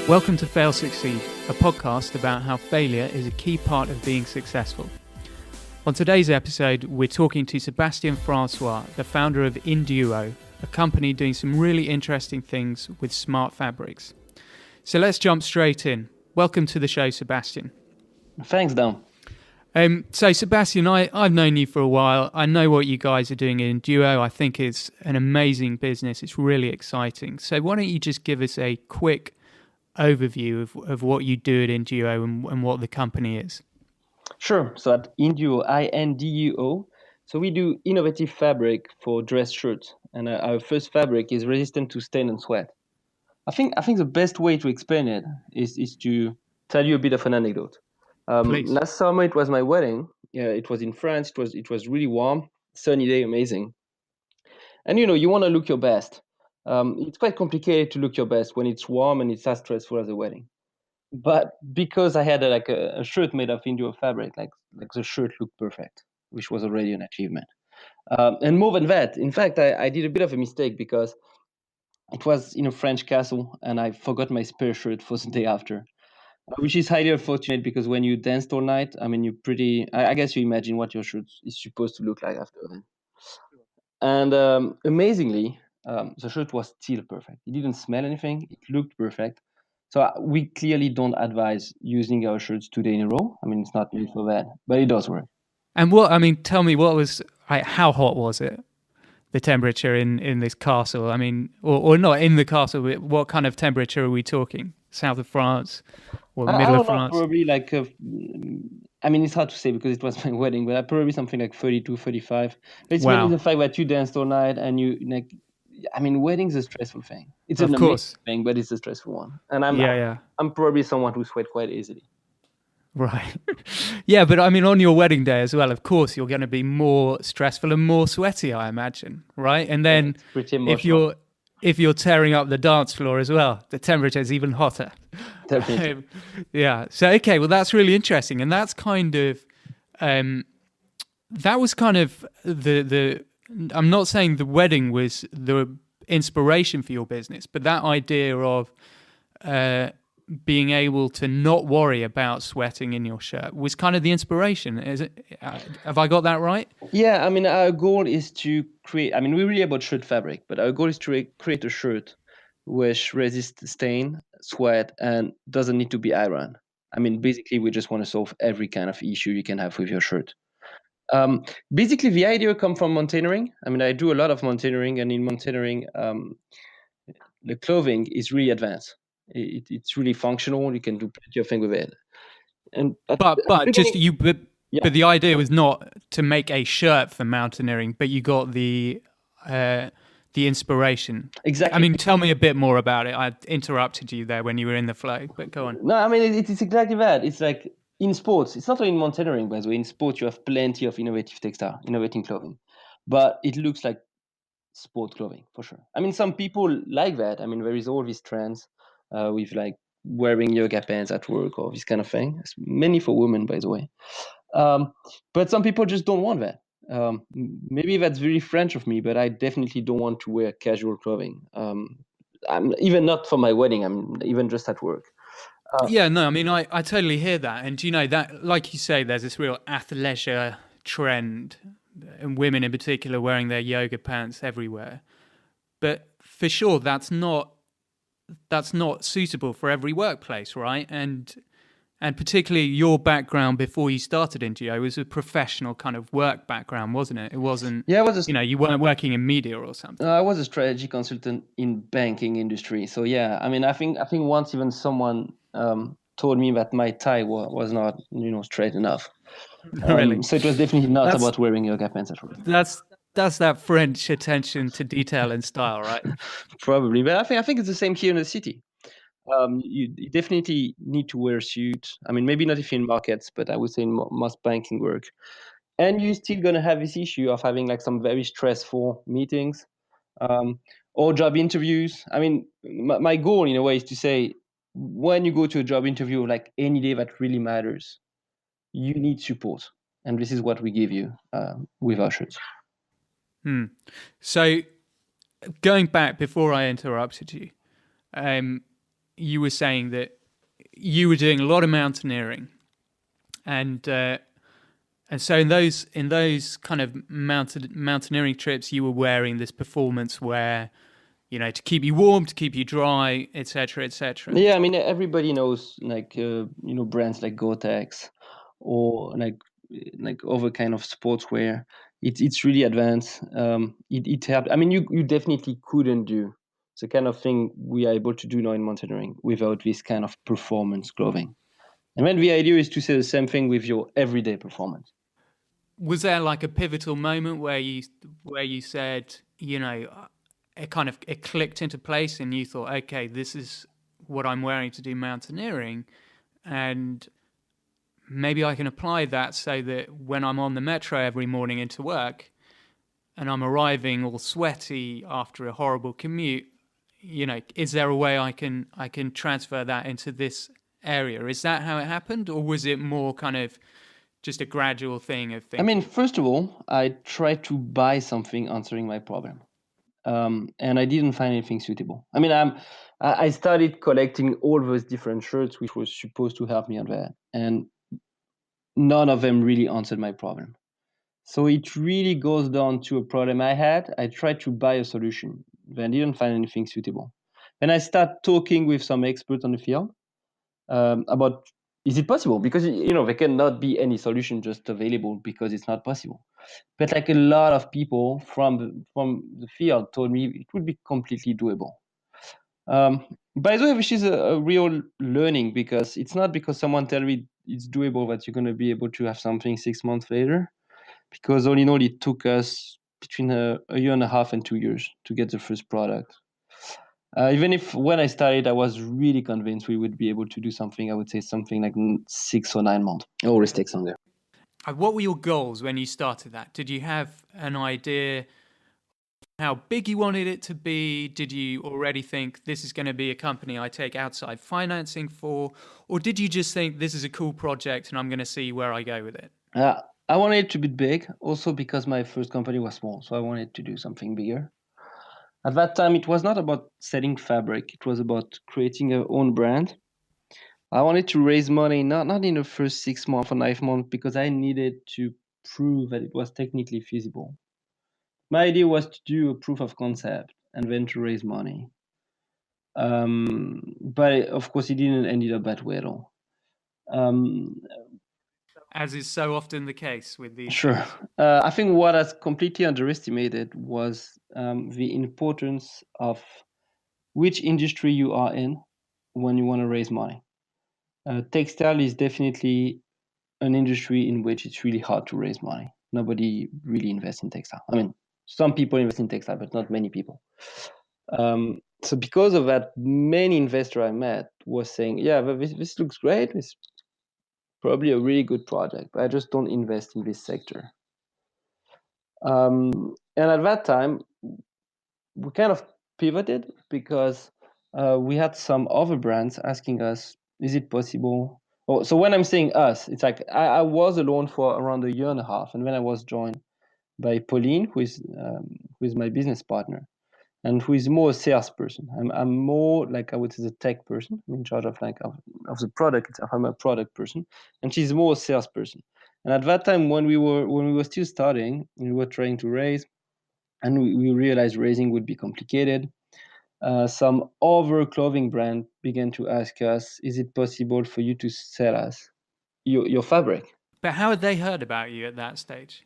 Welcome to Fail Succeed, a podcast about how failure is a key part of being successful. On today's episode, we're talking to Sébastien François, the founder of Induo, a company doing some really interesting things with smart fabrics. So let's jump straight in. Welcome to the show, Sébastien. Thanks, Dan. So Sébastien, I've known you for a while. I know what you guys are doing in Induo. I think it's an amazing business. It's really exciting. So why don't you just give us a quick overview of what you do at Induo and what the company is? Sure. So at Induo, Induo, so we do innovative fabric for dress shirts, and our first fabric is resistant to stain and sweat. I think the best way to explain it is to tell you a bit of an anecdote. Please. Last summer it was my wedding. It was in France. It was really warm, sunny day, amazing. And you want to look your best. It's quite complicated to look your best when it's warm and it's as stressful as a wedding. But because I had a shirt made of Induo fabric, like the shirt looked perfect, which was already an achievement. And more than that, in fact, I did a bit of a mistake because it was in a French castle and I forgot my spare shirt for the day after, which is highly unfortunate because when you danced all night, I mean, I guess you imagine what your shirt is supposed to look like after then. And amazingly, the shirt was still perfect. It didn't smell anything. It looked perfect. So we clearly don't advise using our shirts 2 days in a row. I mean, it's not made for that, but it does work. And tell me how hot was it? The temperature in this castle? I mean, or not in the castle, but what kind of temperature are we talking? South of France or middle of France? Probably like, I mean, it's hard to say because it was my wedding, but probably something like 32, 35. But it's mainly the fact that you danced all night and wedding's a stressful thing. It's an amazing thing, but it's a stressful one. And I'm probably someone who sweat quite easily. Right. Yeah, but I mean, on your wedding day as well, of course, you're going to be more stressful and more sweaty, I imagine, right? And then if you're tearing up the dance floor as well, the temperature is even hotter. Definitely. Yeah. So, okay, well, that's really interesting. And that's kind of, that was kind of I'm not saying the wedding was the inspiration for your business, but that idea of being able to not worry about sweating in your shirt was kind of the inspiration. Is it? Have I got that right? Yeah, I mean, our goal is to create, I mean, we're really about shirt fabric, but our goal is to create a shirt which resists stain, sweat, and doesn't need to be ironed. I mean, basically, we just want to solve every kind of issue you can have with your shirt. Basically, the idea comes from mountaineering. I mean, I do a lot of mountaineering, and in mountaineering, the clothing is really advanced. It's really functional. You can do plenty of things with it. And but the idea was not to make a shirt for mountaineering, but you got the inspiration. Exactly. I mean, tell me a bit more about it. I interrupted you there when you were in the flow, but go on. No, I mean, it's exactly that. It's like in sports. It's not only in mountaineering, by the way. In sports, you have plenty of innovative textile, innovating clothing, but it looks like sport clothing for sure. I mean, some people like that. I mean, there is all these trends with like wearing yoga pants at work or this kind of thing. It's mainly for women, by the way. But some people just don't want that. Maybe that's very French of me, but I definitely don't want to wear casual clothing. I'm even not for my wedding. I'm even just at work. Yeah, no, I mean, I totally hear that. And you know, that, like you say, there's this real athleisure trend, and women in particular wearing their yoga pants everywhere. But for sure, that's not suitable for every workplace, right? And particularly your background before you started Induo was a professional kind of work background, wasn't it? It wasn't. Yeah, you weren't working in media or something. I was a strategy consultant in banking industry. So yeah, I mean, I think once even someone told me that my tie was not straight enough. Really? So it was definitely not about wearing yoga pants at work. That's that French attention to detail and style, right? Probably, but I think it's the same here in the city. You definitely need to wear a suit. I mean, maybe not if you're in markets, but I would say in most banking work. And you're still going to have this issue of having like some very stressful meetings or job interviews. I mean, my goal in a way is to say, when you go to a job interview, like any day that really matters, you need support. And this is what we give you with our shirts. So going back before I interrupted you, you were saying that you were doing a lot of mountaineering, and so in those kind of mountaineering trips, you were wearing this performance wear, to keep you warm, to keep you dry, etc., etc. Yeah, I mean, everybody knows like brands like Gore-Tex or like other kind of sportswear. It's really advanced. It helped. I mean, you definitely couldn't do the kind of thing we are able to do now in mountaineering without this kind of performance clothing. And then the idea is to say the same thing with your everyday performance. Was there like a pivotal moment where you said, it clicked into place, and you thought, okay, this is what I'm wearing to do mountaineering, and maybe I can apply that so that when I'm on the metro every morning into work and I'm arriving all sweaty after a horrible commute, is there a way I can transfer that into this area? Is that how it happened, or was it more kind of just a gradual thing of I thinking? mean, first of all, I tried to buy something answering my problem. And I didn't find anything suitable. I mean, I started collecting all those different shirts, which was supposed to help me on that, and none of them really answered my problem. So it really goes down to a problem I had. I tried to buy a solution, but I didn't find anything suitable. Then I start talking with some experts on the field about is it possible? Because there cannot be any solution just available because it's not possible. But like a lot of people from the field told me it would be completely doable. By the way, which is a real learning, because it's not because someone tell me it's doable that you're going to be able to have something 6 months later. Because all in all, it took us between a year and a half and 2 years to get the first product. Even if when I started, I was really convinced we would be able to do something, I would say something like 6 or 9 months. It always takes longer. What were your goals when you started that? Did you have an idea how big you wanted it to be? Did you already think this is going to be a company I take outside financing for? Or did you just think this is a cool project and I'm going to see where I go with it? I wanted it to be big, also because my first company was small, so I wanted to do something bigger. At that time, it was not about selling fabric, it was about creating our own brand. I wanted to raise money, not in the first 6 months or 9 months, because I needed to prove that it was technically feasible. My idea was to do a proof of concept and then to raise money. But of course, it didn't end up that way at all. As is so often the case with these Sure. things. I think what is completely underestimated was the importance of which industry you are in when you want to raise money. Textile is definitely an industry in which it's really hard to raise money. Nobody really invests in textile. I mean, some people invest in textile, but not many people. So because of that, many investors I met was saying, yeah, but this looks great. It's probably a really good project, but I just don't invest in this sector. And at that time, we kind of pivoted because we had some other brands asking us, is it possible? Oh, so when I'm saying us, it's like I was alone for around a year and a half, and then I was joined by Pauline, who is my business partner, and who is more a salesperson. I'm more like, I would say, the tech person. I'm in charge of of the product itself. I'm a product person, and she's more a salesperson. And at that time, when we were still starting, we were trying to raise, and we realized raising would be complicated. Some other clothing brand began to ask us, is it possible for you to sell us your fabric? But how had they heard about you at that stage?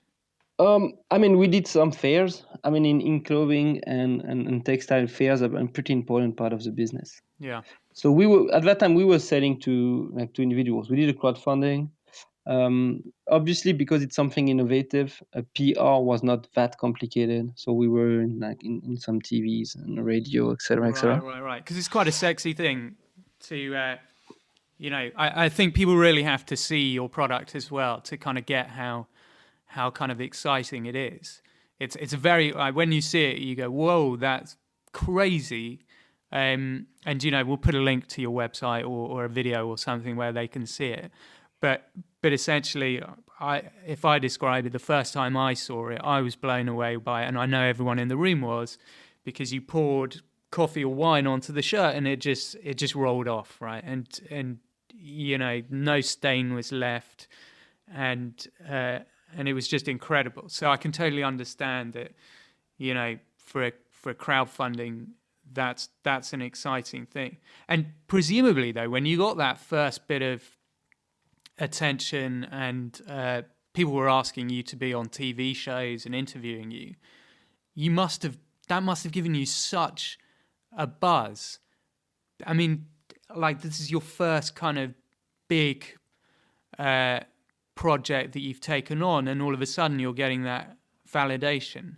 I mean, we did some fairs. I mean, in clothing and textile, fairs are a pretty important part of the business. Yeah. So we were at that time we were selling to individuals. We did a crowdfunding. Obviously, because it's something innovative, PR was not that complicated. So we were in some TVs and radio, etc., etc. Right. Because it's quite a sexy thing to, I think people really have to see your product as well to kind of get how kind of exciting it is. It's a very, when you see it, you go, whoa, that's crazy. And we'll put a link to your website or a video or something where they can see it. But essentially, if I describe it, the first time I saw it, I was blown away by it, and I know everyone in the room was, because you poured coffee or wine onto the shirt, and it just rolled off, right? And no stain was left, and it was just incredible. So I can totally understand that, for crowdfunding, that's an exciting thing. And presumably, though, when you got that first bit of attention and people were asking you to be on TV shows and interviewing you, that must have given you such a buzz. I mean, like, this is your first kind of big project that you've taken on, and all of a sudden you're getting that validation.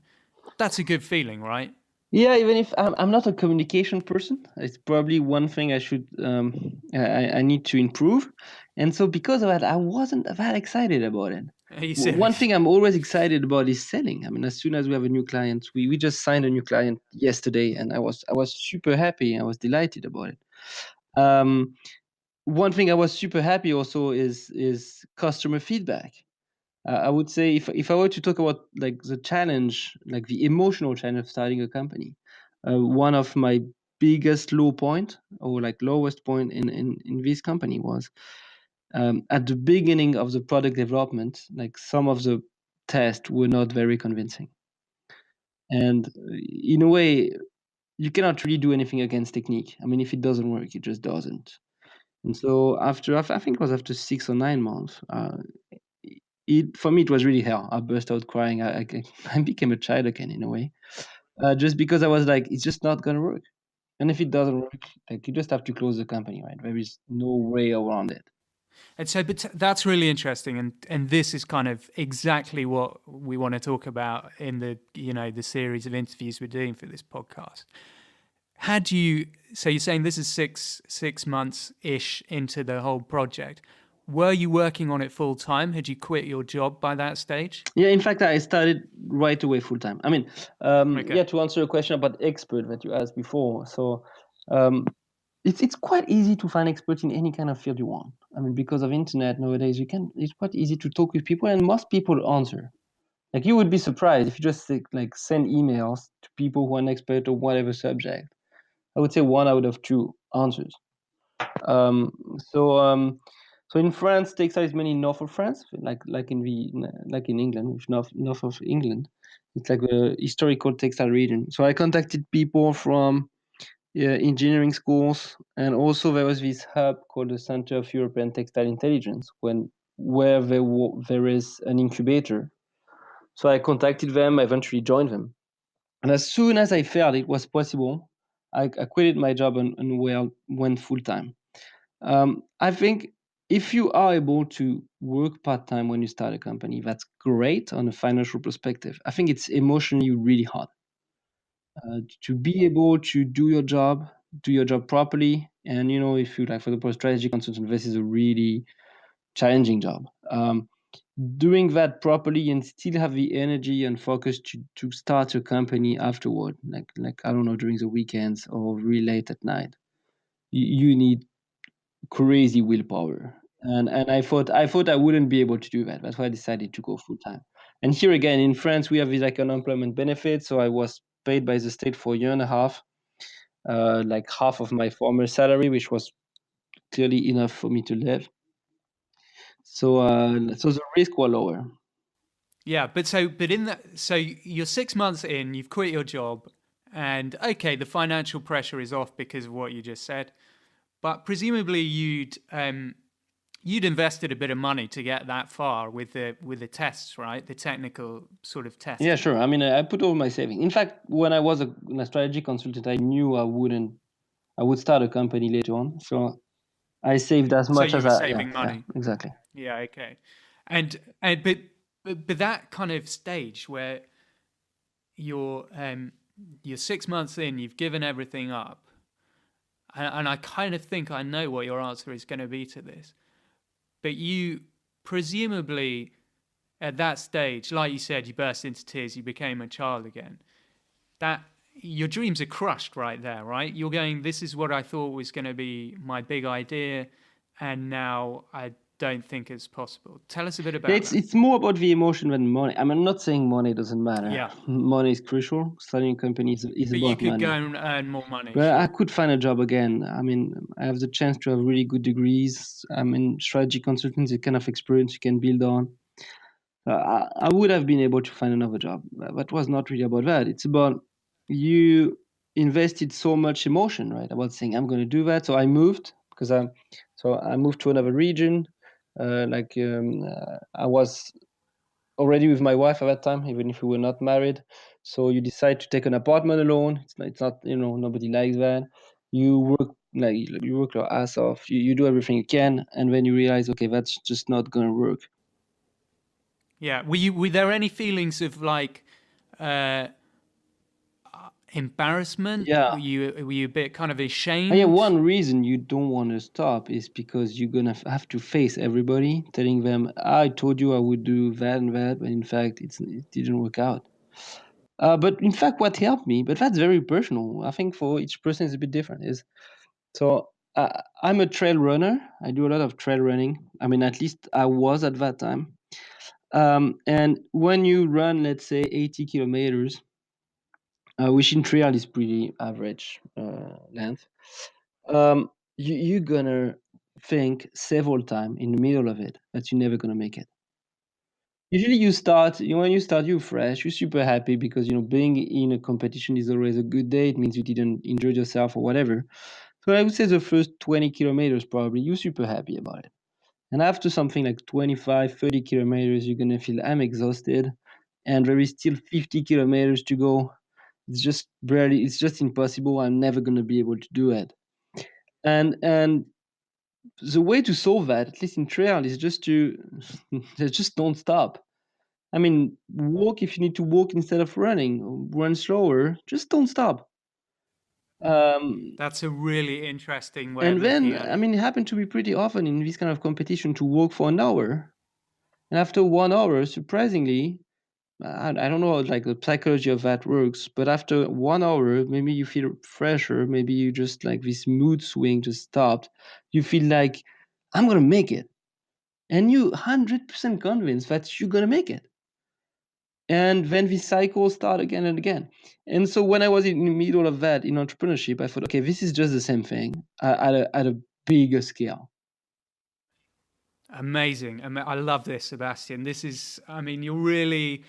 That's a good feeling, right? Yeah, even if I'm not a communication person, it's probably one thing I need to improve. And so because of that, I wasn't that excited about it. Are you One serious? thing I'm always excited about is selling. I mean, as soon as we have a new client, we just signed a new client yesterday, and I was super happy. I was delighted about it. One thing I was super happy also is customer feedback. I would say if I were to talk about like the challenge, like the emotional challenge of starting a company, one of my biggest low point or like lowest point in this company was at the beginning of the product development, like some of the tests were not very convincing. And in a way, you cannot really do anything against technique. I mean, if it doesn't work, it just doesn't. And so after, I think it was after 6 or 9 months, for me, it was really hell. I burst out crying. I became a child again in a way, just because I was like, it's just not going to work. And if it doesn't work, like you just have to close the company, right? There is no way around it. And so, but that's really interesting, and this is kind of exactly what we want to talk about in the series of interviews we're doing for this podcast. So you're saying this is six months ish into the whole project. Were you working on it full time? Had you quit your job by that stage? Yeah, in fact, I started right away full time. I mean, Okay. yeah, to answer a question about expert that you asked before. So um, it's quite easy to find experts in any kind of field you want. I mean, because of internet nowadays, it's quite easy to talk with people, and most people answer. Like you would be surprised if you just like send emails to people who are an expert or whatever subject. I would say 1 out of 2 answers. Um, so um, so in France, textile is mainly north of France, like in England, north of England. It's like a historical textile region. So I contacted people from engineering schools, and also there was this hub called the Center of European Textile Intelligence, where there is an incubator. So I contacted them. I eventually joined them, and as soon as I felt it was possible, I quitted my job and went full time. I think if you are able to work part time when you start a company, that's great on a financial perspective. I think it's emotionally really hard to be able to do your job properly. And if you like, for example, strategy consultant, this is a really challenging job. Doing that properly and still have the energy and focus to start a company afterward, like I don't know, during the weekends or really late at night. You need crazy willpower. And I thought I wouldn't be able to do that. That's why I decided to go full time. And here again in France, we have this like unemployment benefit. So I was paid by the state for a year and a half, like half of my former salary, which was clearly enough for me to live. So the risk was lower. Yeah, but in that, so you're 6 months in, you've quit your job, and okay, the financial pressure is off because of what you just said, but presumably you'd invested a bit of money to get that far with the tests, right? The technical sort of Yeah, testing. sure. I mean, I put all my savings. In fact, when I was a strategy consultant, I knew I would start a company later on. So I saved as So much you as were yeah, saving yeah, money. exactly. Yeah, okay. And but that kind of stage where you're 6 months in, you've given everything up, and I kind of think I know what your answer is going to be to this. But you presumably at that stage, like you said, you burst into tears, you became a child again. That your dreams are crushed right there, right? You're going, this is what I thought was going to be my big idea, and now don't think it's possible. Tell us a bit Yeah, about that. it's more about the emotion than money. I mean, I'm not saying money doesn't matter. Yeah, Money is crucial. Starting a company is but you about could go money. and earn more money, But I sure. could find a job again. I mean, I have the chance to have really good degrees. I mean, strategy consulting is the kind of experience you can build on. I would have been able to find another job, but it was not really about that. It's about you invested so much emotion, right? About saying I'm going to do that. So I moved because I moved to another region. I was already with my wife at that time, even if we were not married. So you decide to take an apartment alone. It's not nobody likes that. You work you work your ass off. You do everything you can, and then you realize, okay, that's just not going to work. Yeah. Were there any feelings of like uh, embarrassment? Yeah. Were you a bit kind of And yeah, ashamed? one reason you don't want to stop is because you're gonna have to face everybody, telling them, "I told you I would do that and that, but in fact, it didn't work out." But in fact, what helped me, but that's very personal. I think for each person is a bit different. Is so I'm a trail runner. I do a lot of trail running. I mean, at least I was at that time. And when you run, let's say 80 kilometers, which in trail is pretty average length, you're gonna think several times in the middle of it that you're never gonna make it. Usually, when you start, you're fresh, you're super happy because being in a competition is always a good day. It means you didn't enjoy yourself or whatever. So I would say the first 20 kilometers probably you're super happy about it. And after something like 25, 30 kilometers, you're gonna feel I'm exhausted, and there is still 50 kilometers to go. It's just impossible. I'm never gonna be able to do it. And the way to solve that, at least in trail, is just to just don't stop. I mean, walk if you need to walk instead of running. Run slower. Just don't stop. Um, That's a really interesting way of and looking then, at I it. mean, it happened to me pretty often in this kind of competition to walk for an hour. And after 1 hour, surprisingly, I don't know how like the psychology of that works, but after 1 hour, maybe you feel fresher. Maybe you just like this mood swing just stopped. You feel like I'm gonna make it, and you 100% convinced that you're gonna make it. And then the cycle start again and again. And so when I was in the middle of that in entrepreneurship, I thought, okay, this is just the same thing at a bigger scale. Amazing. I love this, Sebastian. This is, I mean, you're really,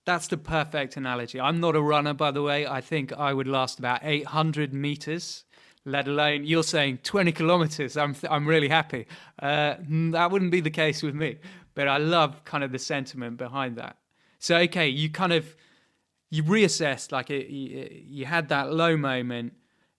that's the perfect analogy. I'm not a runner, by the way. I think I would last about 800 meters, let alone you're saying 20 kilometers. I'm really happy. That wouldn't be the case with me, but I love kind of the sentiment behind that. So, okay, you reassessed, like you had that low moment,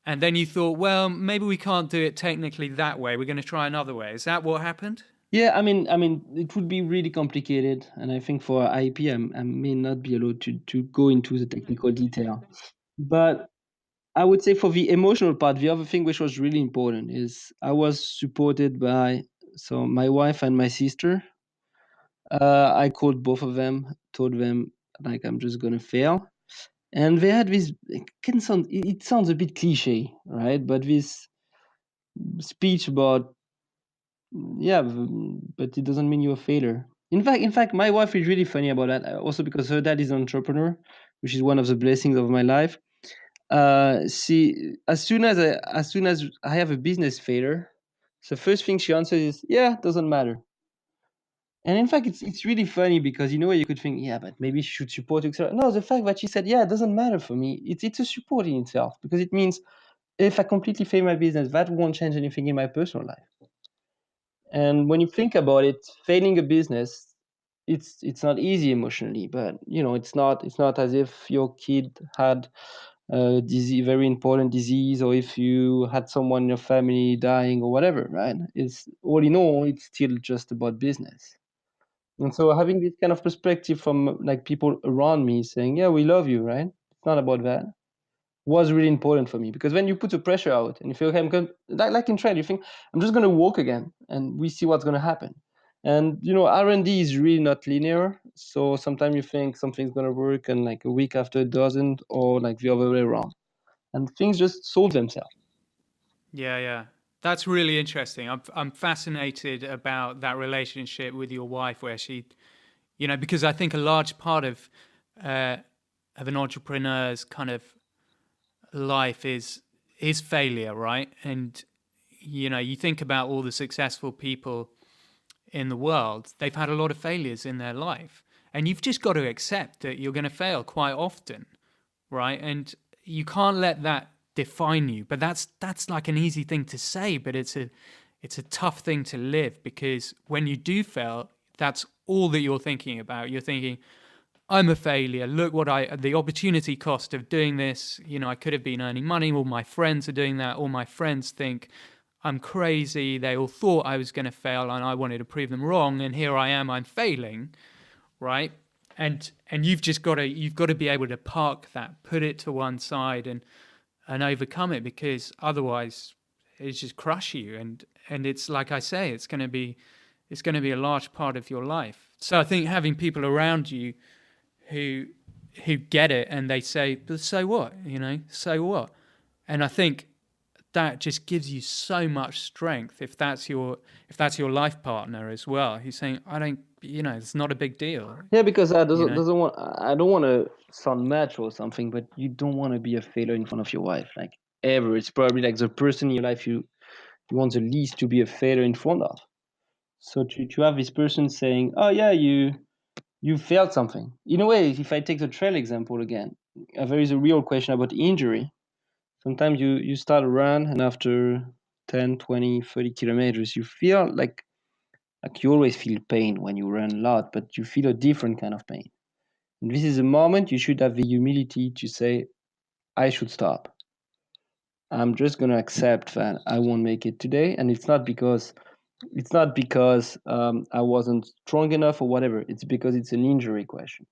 and then you thought, well, maybe we can't do it technically that way. We're going to try another way. Is that what happened? Yeah, I mean, it would be really complicated, and I think for IP, I may not be allowed to go into the technical detail. But I would say for the emotional part, the other thing which was really important is I was supported by my wife and my sister. I called both of them, told them like I'm just gonna fail, and they had this. It sounds a bit cliche, right? But this speech about yeah, but it doesn't mean you're a failure. In fact, my wife is really funny about that. Also because her dad is an entrepreneur, which is one of the blessings of my life. She as soon as I have a business failure, the first thing she answers is, "Yeah, doesn't matter." And in fact, it's really funny because you could think, yeah, but maybe she should support you, etc. No, the fact that she said, yeah, it doesn't matter for me, it's a support in itself because it means if I completely fail my business, that won't change anything in my personal life. And when you think about it, failing a business, it's not easy emotionally, but it's not as if your kid had a disease, very important disease, or if you had someone in your family dying or whatever, right? It's all in all, it's still just about business. And so having this kind of perspective from like people around me saying, "Yeah, we love you," right? It's not about that. Was really important for me because when you put the pressure out and you feel, okay, I'm going like in trade, you think I'm just going to walk again and we see what's going to happen. And R&D is really not linear. So sometimes you think something's going to work and like a week after it doesn't, or like the other way around. And things just solve themselves. Yeah, yeah. That's really interesting. I'm fascinated about that relationship with your wife, where she, because I think a large part uh, of an entrepreneur's kind of life is failure, right? And you think about all the successful people in the world, they've had a lot of failures in their life, and you've just got to accept that you're going to fail quite often, right? And you can't let that define you. But that's like an easy thing to say, but it's a tough thing to live, because when you do fail, that's all that you're thinking about. You're thinking, I'm a failure. Look what the opportunity cost of doing this. I could have been earning money. All my friends are doing that. All my friends think I'm crazy. They all thought I was going to fail, and I wanted to prove them wrong. And here I am. I'm failing, right? And you've got to be able to park that, put it to one side, and overcome it, because otherwise it's just crush you. And it's like I say, it's going to be a large part of your life. So I think having people around you who who get it, and they say, but so what, so what. And I think that just gives you so much strength, if that's your life partner as well. He's saying, I don't, it's not a big deal. Yeah, because you know I don't want to sound macho or something, but you don't want to be a failure in front of your wife, like ever. It's probably like the person in your life you want the least to be a failure in front of. So to have this person saying, "Oh yeah, you failed something." In a way, if I take the trail example again, there is a real question about injury. Sometimes you start a run, and after 10, 20, 30 kilometers, you feel like you always feel pain when you run a lot, but you feel a different kind of pain. And this is a moment you should have the humility to say, I should stop. I'm just gonna accept that I won't make it today, and it's not because I wasn't strong enough or whatever. It's because it's an injury question.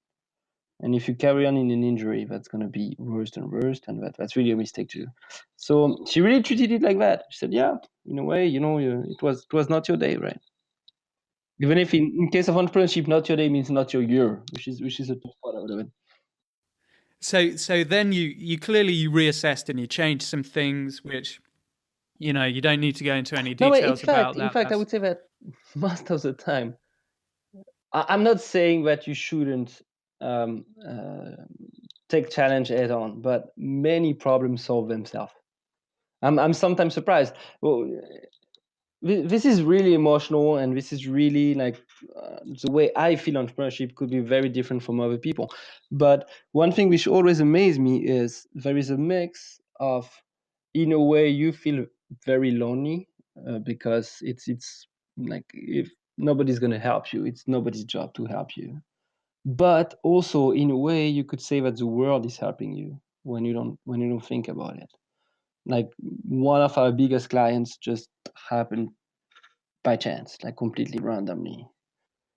And if you carry on in an injury, that's gonna be worse and worse, and that's really a mistake to do. So she really treated it like that. She said, "Yeah, in a way, it was not your day, right?" Even if in case of entrepreneurship, not your day means not your year, which is a tough part of it. so then you clearly you reassessed and you changed some things, which you don't need to go into any No, but details about in that. fact, I That's would say that most of the time, I'm not saying that you shouldn't um, uh, take challenge head on, but many problems solve themselves. I'm sometimes surprised. Well, this is really emotional, and this is really like the way I feel entrepreneurship could be very different from other people. But one thing which always amazed me is there is a mix of, in a way, you feel very lonely because it's like if nobody's going to help you, it's nobody's job to help you. But also, in a way, you could say that the world is helping you when you don't think about it. Like one of our biggest clients just happened by chance, like completely randomly.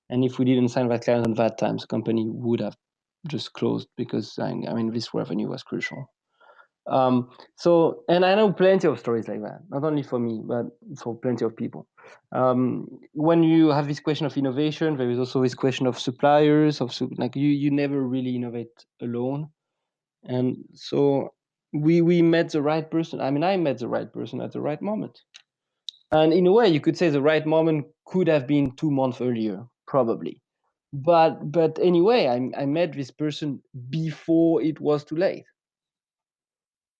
And if we didn't sign that client at that time, the company would have just closed because I mean this revenue was crucial. And I know plenty of stories like that, not only for me, but for plenty of people. When you have this question of innovation, there is also this question of suppliers, like you never really innovate alone. And so we met the right person. I mean, I met the right person at the right moment. And in a way, you could say the right moment could have been 2 months earlier, probably. But anyway, I met this person before it was too late,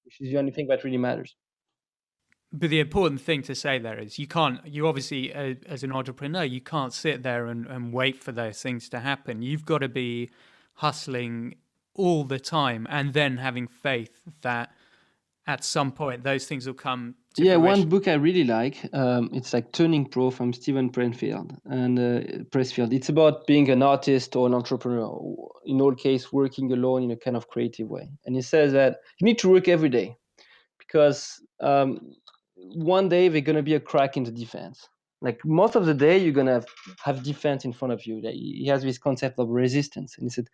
which is the only thing that really matters. But the important thing to say there is you obviously, as an entrepreneur, you can't sit there and wait for those things to happen. You've got to be hustling all the time, and then having faith that at some point those things will come to Yeah, one fruition. book I really like, it's like Turning Pro from Stephen Pressfield. It's about being an artist or an entrepreneur, in all case, working alone in a kind of creative way. And he says that you need to work every day because one day there's going to be a crack in the defense. Like most of the day, you're going to have defense in front of you. Like, he has this concept of resistance. And he said,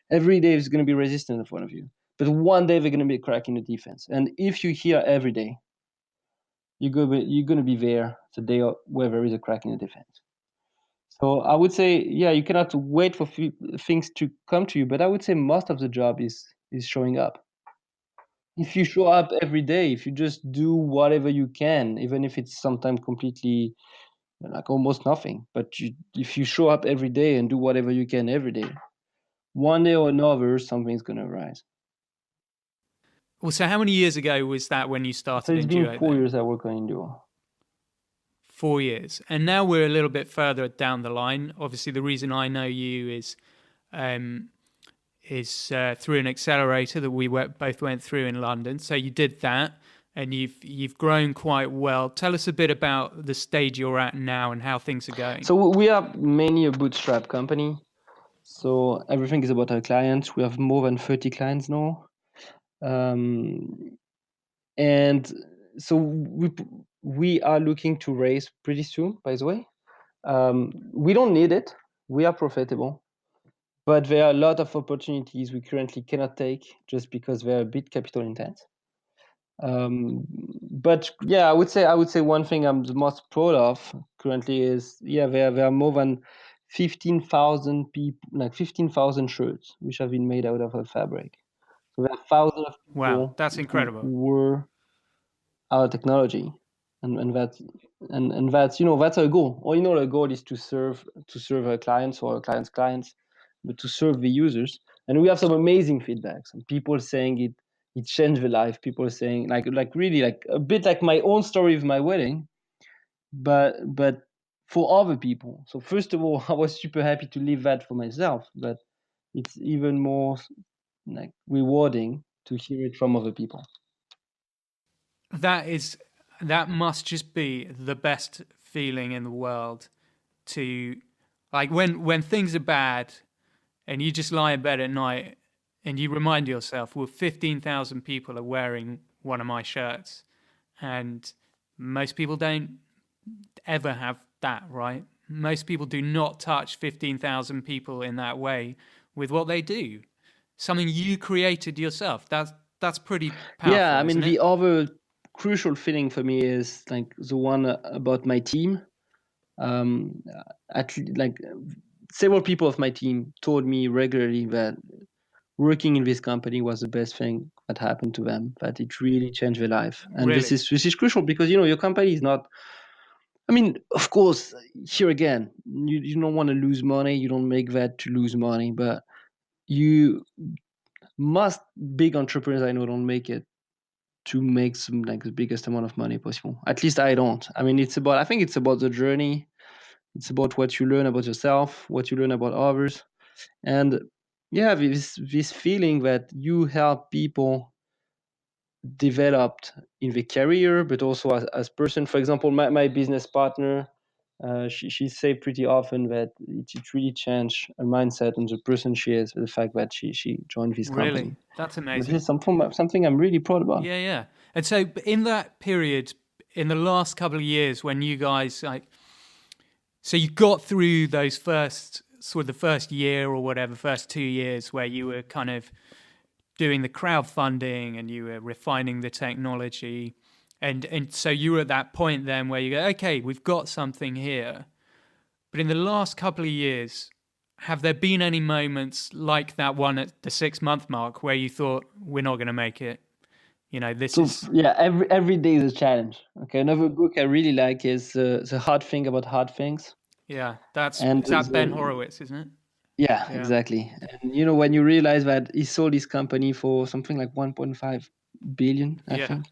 every day is going to be resistance in front of you. But one day there's going to be a crack in the defense. And if you hear every day, you're going to be there the day where there is a crack in the defense. So I would say, yeah, you cannot wait for things to come to you. But I would say most of the job is showing up. if you show up every day, if you just do whatever you can, even if it's sometimes completely like almost nothing, but if you show up every day and do whatever you can every day, one day or another, something's gonna rise. Well, so how many years ago was that when you So started it's in been Duo 4 years I work on Induo. 4 years. And now we're a little bit further down the line. Obviously, the reason I know you um, is through an accelerator that we both went through in London. So you did that, and you've grown quite well. Tell us a bit about the stage you're at now and how things are going. So we are mainly a bootstrap company. So everything is about our clients. We have more than 30 clients now. And so we are looking to raise pretty soon, by the way. We don't need it. We are profitable. But there are a lot of opportunities we currently cannot take just because they're a bit capital intense. But yeah, I would say one thing I'm the most proud of currently is there are more than 15,000 people, like 15,000 shirts which have been made out of a fabric. So there are thousands of Wow, people that's who incredible. were our technology, and that's that's our goal. Or our goal is to serve our clients or our clients' clients, but to serve the users. And we have some amazing feedback. Some people saying it changed their life. People saying like really like a bit like my own story of my wedding, but for other people. So first of all, I was super happy to live that for myself, but it's even more like rewarding to hear it from other people. That must just be the best feeling in the world to like when things are bad and you just lie in bed at night and you remind yourself, well, 15,000 people are wearing one of my shirts, and most people don't ever have that, right? Most people do not touch 15,000 people in that way with what they do. Something you created yourself. That's pretty Yeah, I powerful, mean, isn't it? the other crucial feeling for me is like the one about my team. Um, like several people of my team told me regularly that working in this company was the best thing that happened to them. That it really changed their life, and Really? this is crucial because your company is not. I mean, of course, here again, you don't want to lose money. You don't make that to lose money, but you most big entrepreneurs I know don't make it to make some like the biggest amount of money possible. At least I don't. I mean, I think it's about the journey. It's about what you learn about yourself, what you learn about others, and yeah, this feeling that you help people developed in the career, but also as person. For example, my business partner, she say pretty often that it really changed her mindset and the person she is, the fact that she joined this Really? company. That's This amazing. is something I'm really proud about. Yeah, yeah. And so in that period, in the last couple of years when you guys like so you got through those first sort of the first year or whatever, first 2 years where you were kind of doing the crowdfunding and you were refining the technology. And so you were at that point then where you go, okay, we've got something here. But in the last couple of years, have there been any moments like that one at the 6 month mark where you thought we're not going to make it? This So is yeah, every day is a challenge. Okay, another book I really like is the hard thing about hard things, yeah. and Is that Ben Horowitz, isn't it? yeah, Yeah, exactly. And when you realize that he sold his company for something like 1.5 billion, I yeah. think,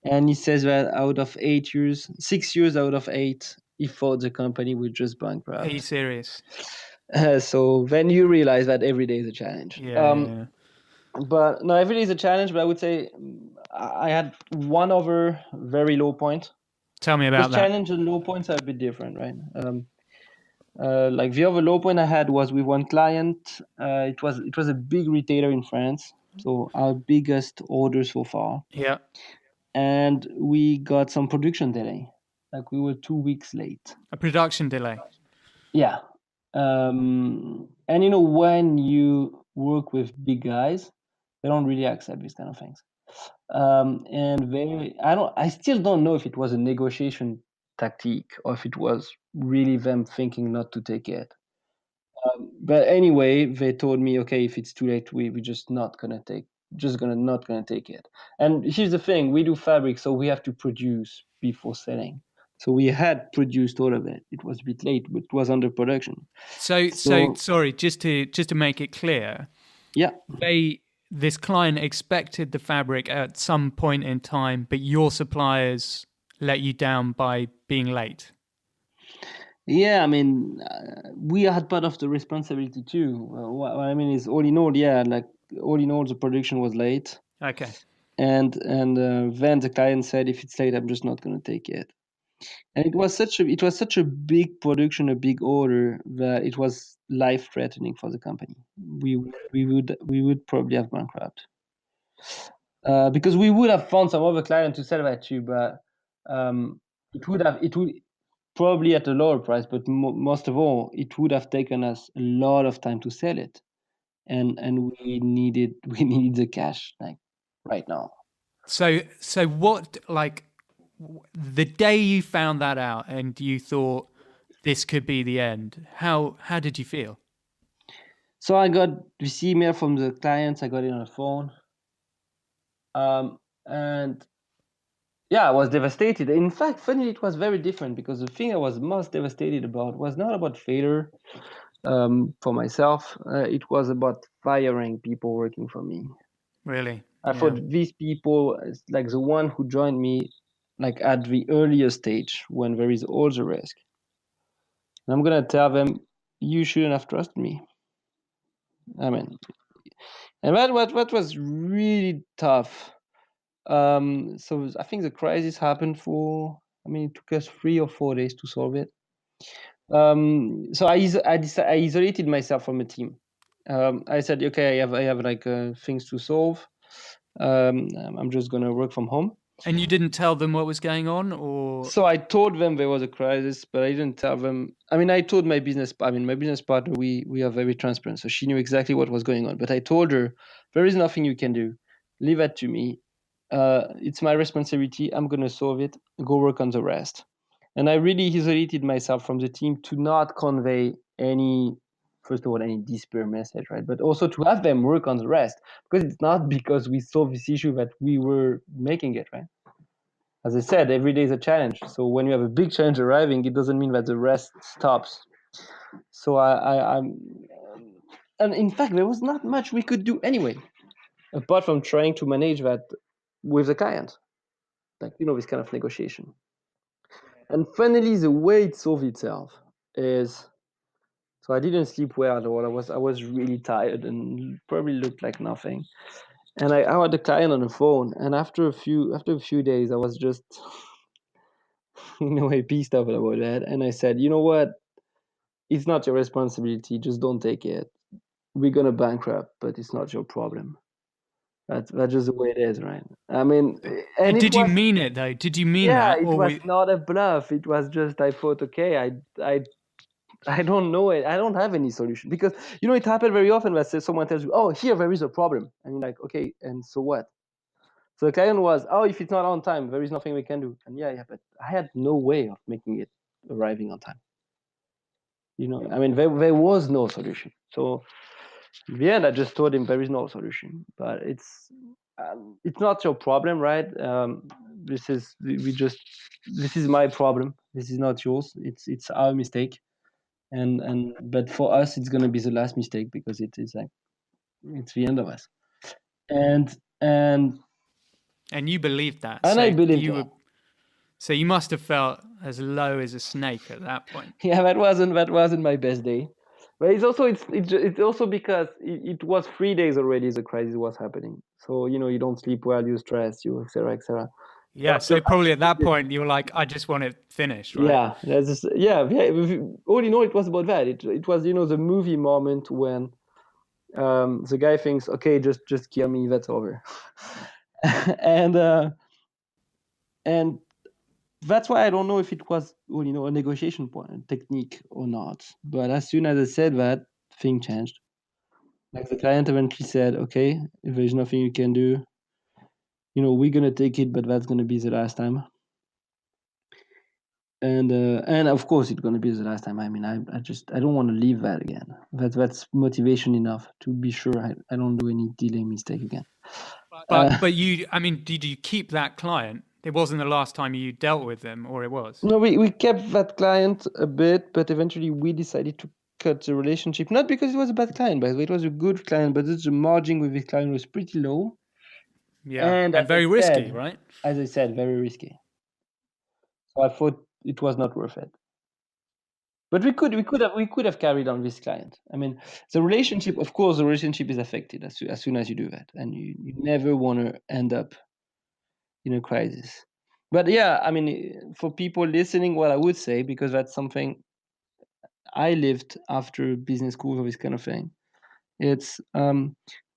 and he says that out of 8 years, 6 years out of eight, he thought the company would just Are you bankrupt. serious? So then you realize that every day is a challenge. Yeah, yeah, yeah. But no, every day is a challenge. But I would say I had one other very low point. Tell me Because about that. challenge and low points are a bit different, right? Like the other low point I had was with one client. It was a big retailer in France, so our biggest order so far, Yeah, and we got some production delay. Like we were 2 weeks late. a production delay. Yeah, and when you work with big guys, they don't really accept these kind of things. And I still don't know if it was a negotiation tactique or if it was really them thinking not to take it. But anyway, they told me, okay, if it's too late, we're just not gonna take just not gonna take it. And here's the thing: we do fabric, so we have to produce before selling. So we had produced all of it. It was a bit late, but it was under production. So So sorry, just to make it clear, yeah, this client expected the fabric at some point in time, but your suppliers let you down by being late. yeah. I mean, we had part of the responsibility too. What I mean is, all in all, yeah, like all in all, the production was late, Okay. and then the client said, if it's late, I'm just not gonna take it. And it was such a big production, a big order, that it was life threatening for the company. We would probably have bankrupt, because we would have found some other client to sell that to, but it would probably at a lower price. But most of all, it would have taken us a lot of time to sell it, and we needed the cash like right now. So what, like, the day you found that out and you thought this could be the end, how did you feel? So I got this email from the clients. I got it on the phone, and yeah, I was devastated. In fact, funny, it was very different, because the thing I was most devastated about was not about failure for myself. It was about firing people working for me. Really? I Yeah. thought these people, like the one who joined me, like at the earlier stage when there is all the risk. And I'm gonna tell them, you shouldn't have trusted me. I mean, and what was really tough. So I think the crisis happened for. I mean, it took us 3 or 4 days to solve it. So I isolated myself from the team. I said, okay, I have like things to solve. I'm just gonna work from home. And you didn't tell them what was going on, or? So I told them there was a crisis, but I didn't tell them. I mean, I told my business. I mean, my business partner. We are very transparent, so she knew exactly what was going on. But I told her, there is nothing you can do. Leave it to me. It's my responsibility. I'm gonna solve it. Go work on the rest. And I really isolated myself from the team to not convey any, first of all, any despair message, right? But also to have them work on the rest, because it's not because we solved this issue that we were making it, right? As I said, every day is a challenge. So when you have a big challenge arriving, it doesn't mean that the rest stops. So I'm, and in fact, there was not much we could do anyway, apart from trying to manage that with the client, like this kind of negotiation. And finally, the way it solved itself is, so I didn't sleep well at all. I was really tired and probably looked like nothing. And I had the client on the phone, and after a few days, I was just pissed off about that. And I said, you know what? It's not your responsibility. Just don't take it. We're gonna bankrupt, but it's not your problem. That's just the way it is, right? I mean, and it Did you was, mean it though? Did you mean yeah, that, it or was not a bluff. It was just, I thought, okay, I don't know it. I don't have any solution, because it happened very often that someone tells you, oh, here there is a problem, and you're like, okay, and so what? So the client was, oh, if it's not on time, there is nothing we can do. And yeah, but I had no way of making it arriving on time. I mean, there was no solution. So in the end, I just told him there is no solution. But it's not your problem, right? This is this is my problem. This is not yours. It's our mistake. And but for us, it's gonna be the last mistake, because it is like it's the end of us. And and and you believed that? and I So believed you that. were. So you must have felt as low as a snake at that point. Yeah, that wasn't my best day. But it's also because it was 3 days already the crisis was happening. So you don't sleep well, you stress, you etc. etc. So Yeah. after, So probably at that after point you were like, I just want it finished, right? yeah, all in all, it was about that. It was the movie moment when the guy thinks, okay, just kill me, that's over. and and that's why I don't know if it was a negotiation point technique or not. But as soon as I said that, thing changed. Like the client eventually said, okay, if there's nothing you can do, we're gonna take it, but that's gonna be the last time. And of course it's gonna be the last time. I mean, I don't want to leave that again. That's motivation enough to be sure I don't do any delay mistake again. But you, I mean, did you keep that client? It wasn't the last time you dealt with them, or it was? No, we kept that client a bit, but eventually we decided to cut the relationship. Not because it was a bad client, by the way, it was a good client, but the margin with this client was pretty low. Yeah, And and very risky, right? as I said, very risky. So I thought it was not worth it. But we could have carried on this client. I mean, the relationship, of course, the relationship is affected as soon as you do that, and you never want to end up in a crisis. But yeah, I mean, for people listening, what I would say, because that's something I lived after business school or this kind of thing, it's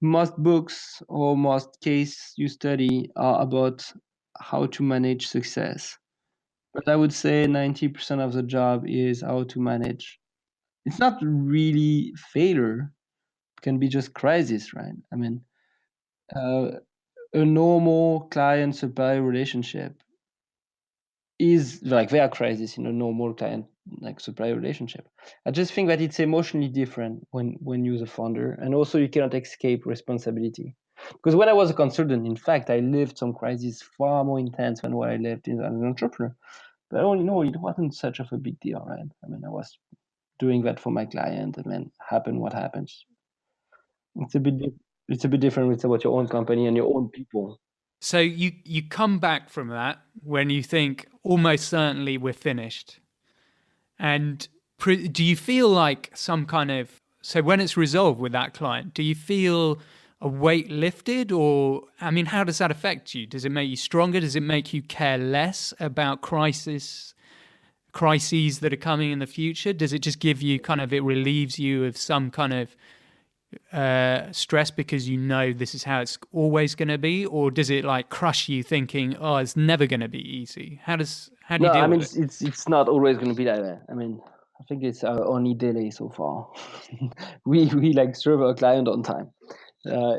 most books or most case you study are about how to manage success. But I would say 90% of the job is how to manage. It's not really failure. It can be just crisis, right? I mean, uh, a normal client-supplier relationship is like their crisis in a normal client like supplier relationship. I just think that it's emotionally different when you're the founder, and also you cannot escape responsibility. Because when I was a consultant, in fact, I lived some crises far more intense than what I lived as an entrepreneur. But I only know it wasn't such of a big deal, right? I mean, I was doing that for my client, and then happen what happens. It's a bit it's a bit different with about your own company and your own people. So you come back from that when you think almost certainly we're finished, and do you feel like some kind of, so when it's resolved with that client, do you feel a weight lifted, or I mean, how does that affect you? Does it make you stronger? Does it make you care less about crises that are coming in the future? Does it just give you kind of, it relieves you of some kind of stress because you know this is how it's always going to be, or does it like crush you thinking, oh, it's never going to be easy? How do you No, I deal mean with it? it's not always going to be like that. I mean, I think it's our only delay so far. we like serve our client on time. Yeah,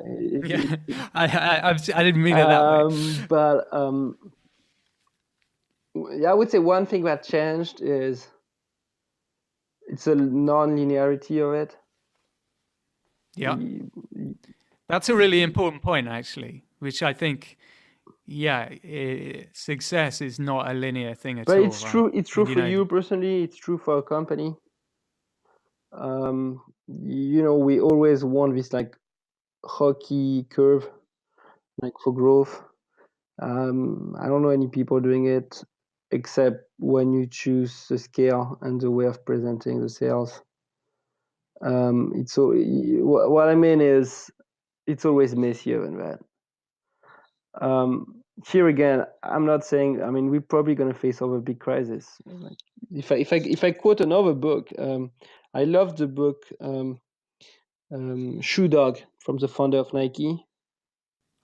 I didn't mean it that way. But yeah, I would say one thing that changed is it's a non-linearity of it. Yeah, that's a really important point, actually, which I think, yeah, success is not a linear thing at But all, it's right? true. It's true And you for know, you personally. It's true for a company. We always want this like hockey curve, like for growth. I don't know any people doing it except when you choose the scale and the way of presenting the sales. What I mean is it's always messier than that. Here again, I'm not saying. I mean, we're probably going to face over big crisis. Like, if I quote another book, I love the book Shoe Dog from the founder of Nike.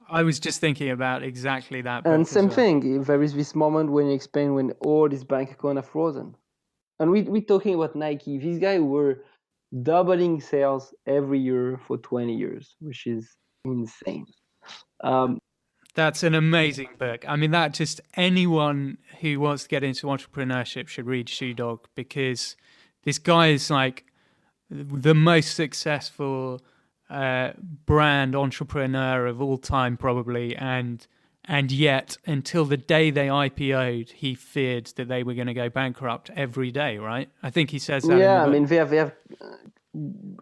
I was just thinking about exactly that And book as same well. thing, there is this moment when you explain when all these bank accounts are frozen. And we're talking about Nike. These guys were doubling sales every year for 20 years, which is insane. That's an amazing book. I mean, that just anyone who wants to get into entrepreneurship should read Shoe Dog, because this guy is like the most successful brand entrepreneur of all time, probably, and yet until the day they IPO'd, he feared that they were going to go bankrupt every day. Right? I think he says that in the Yeah, I book. mean, they have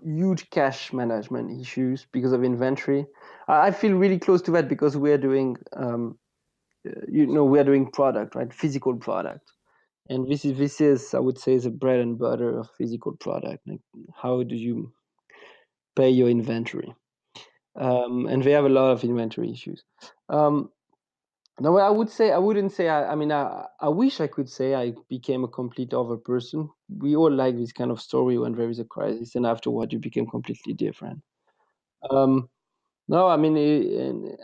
huge cash management issues because of inventory. I feel really close to that because we are doing, we are doing product, right? Physical product. And this is I would say the bread and butter of physical product. Like, how do you pay your inventory? And they have a lot of inventory issues. No, I would say I wouldn't say. I mean, I wish I could say I became a complete other person. We all like this kind of story when there is a crisis, and afterward you became completely different. Um, no, I mean,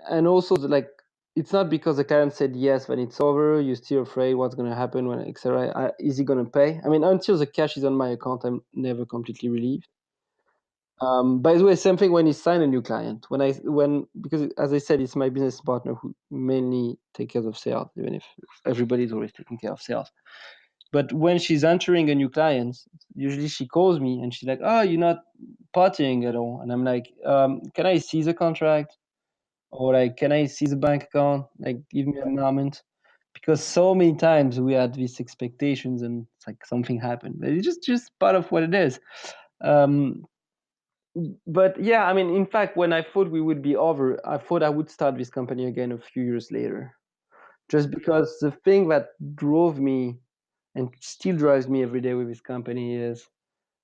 and also like it's not because the client said yes when it's over. You're still afraid what's going to happen when, etc. Is he going to pay? I mean, until the cash is on my account, I'm never completely relieved. By the way, same thing when you sign a new client. Because as I said, it's my business partner who mainly takes care of sales, even if everybody's always taking care of sales. But when she's entering a new client, usually she calls me and she's like, "Oh, you're not partying at all," and I'm like, "Can I see the contract?" or like, can I see the bank account? Like, give me a moment. Because so many times we had these expectations and it's like something happened. But it's just part of what it is. Um, but yeah, I mean, in fact, when I thought we would be over, I thought I would start this company again a few years later. Just because the thing that drove me and still drives me every day with this company is,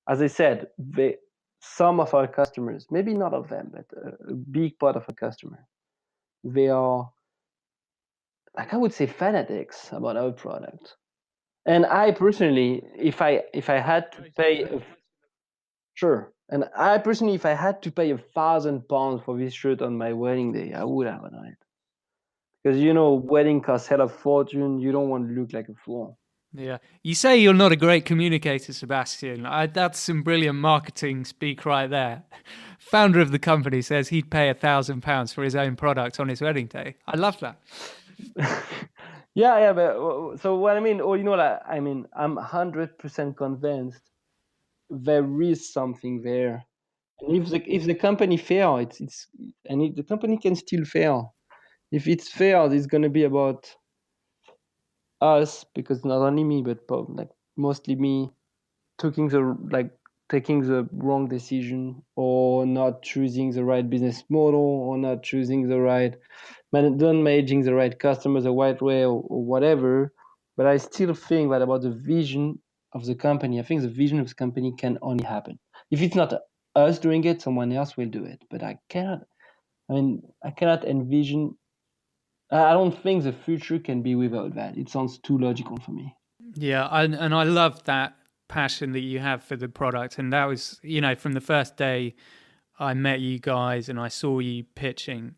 as I said, some of our customers, maybe not of them, but a big part of our customer, they are, like, I would say, fanatics about our product. And I personally, if I had to pay, sure. And I personally, if I had to pay £1,000 for this shirt on my wedding day, I would have done it. Because wedding costs hell of fortune. You don't want to look like a fool. Yeah. You say you're not a great communicator, Sebastian. That's some brilliant marketing speak right there. Founder of the company says he'd pay £1,000 for his own product on his wedding day. I love that. Yeah. But so what I mean, or like, I mean, I'm 100% convinced there is something there. And if the company fail, it's and if the company can still fail. If it's failed, it's gonna be about us, because not only me, but like mostly me taking the wrong decision, or not choosing the right business model, or not choosing the right don't managing the right customers the right way, or whatever. But I still think that about the vision of the company. I think the vision of the company can only happen if it's not us doing it, someone else will do it. But I cannot envision. I don't think the future can be without that. It sounds too logical for me. Yeah, and I love that passion that you have for the product. And that was, from the first day I met you guys and I saw you pitching,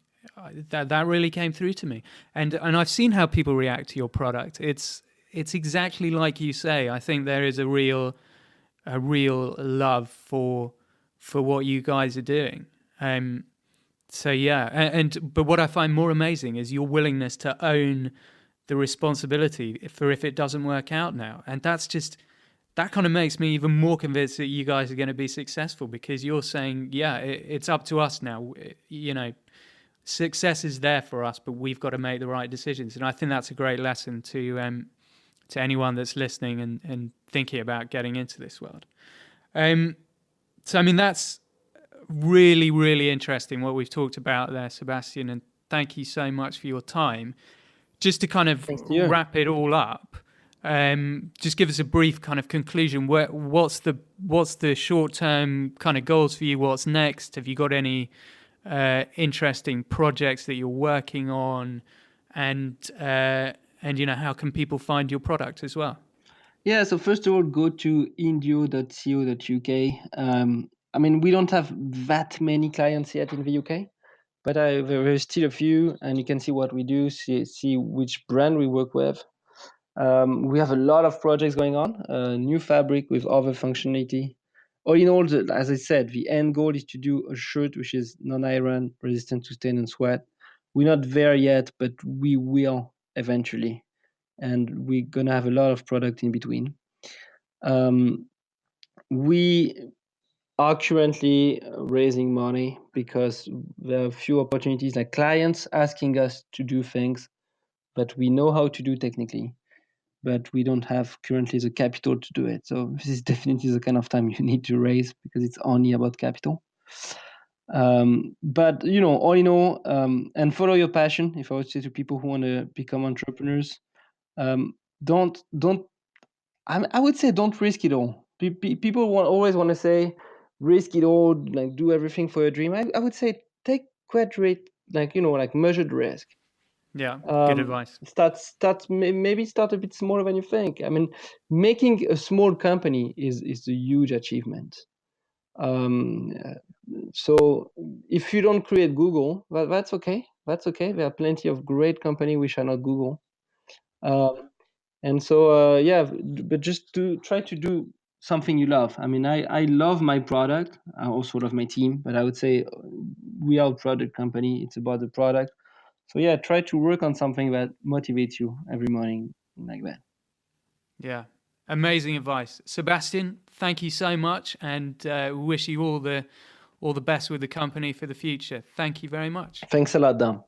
that really came through to me. And I've seen how people react to your product. It's exactly like you say. I think there is a real love for what you guys are doing. So yeah, but what I find more amazing is your willingness to own the responsibility for if it doesn't work out now, and that kind of makes me even more convinced that you guys are going to be successful, because you're saying, yeah, it's up to us now. Success is there for us, but we've got to make the right decisions, and I think that's a great lesson to anyone that's listening and thinking about getting into this world. So I mean, that's really, really interesting what we've talked about there, Sebastian, and thank you so much for your time. Just to kind of Thanks to you. wrap it all up, just give us a brief kind of conclusion. What's the short term kind of goals for you? What's next? Have you got any interesting projects that you're working on? And how can people find your product as well? Yeah, so first of all, go to indio.co.uk. I mean, we don't have that many clients yet in the UK, but there's still a few, and you can see what we do, see which brand we work with. We have a lot of projects going on, new fabric with other functionality. All in all, as I said, the end goal is to do a shirt which is non-iron, resistant to stain and sweat. We're not there yet, but we will eventually. And we're going to have a lot of product in between. We are currently raising money because there are a few opportunities, like clients asking us to do things that we know how to do technically, but we don't have currently the capital to do it. So this is definitely the kind of time you need to raise, because it's only about capital. But all in all, and follow your passion. If I would say to people who want to become entrepreneurs, don't I would say don't risk it all. People always want to say risk it all, like do everything for your dream. I would say take quite rate, like like measured risk. Yeah, good advice. Maybe start a bit smaller than you think. I mean, making a small company is a huge achievement. Um, uh, so if you don't create Google, that's okay. That's okay. There are plenty of great company which are not Google. Um, and so yeah, but just to try to do something you love. I mean, I love my product. I also love my team, but I would say we are a product company. It's about the product. So yeah, try to work on something that motivates you every morning, like that. Yeah, amazing advice, Sebastian. Thank you so much, and wish you all the best with the company for the future. Thank you very much. Thanks a lot, Dan.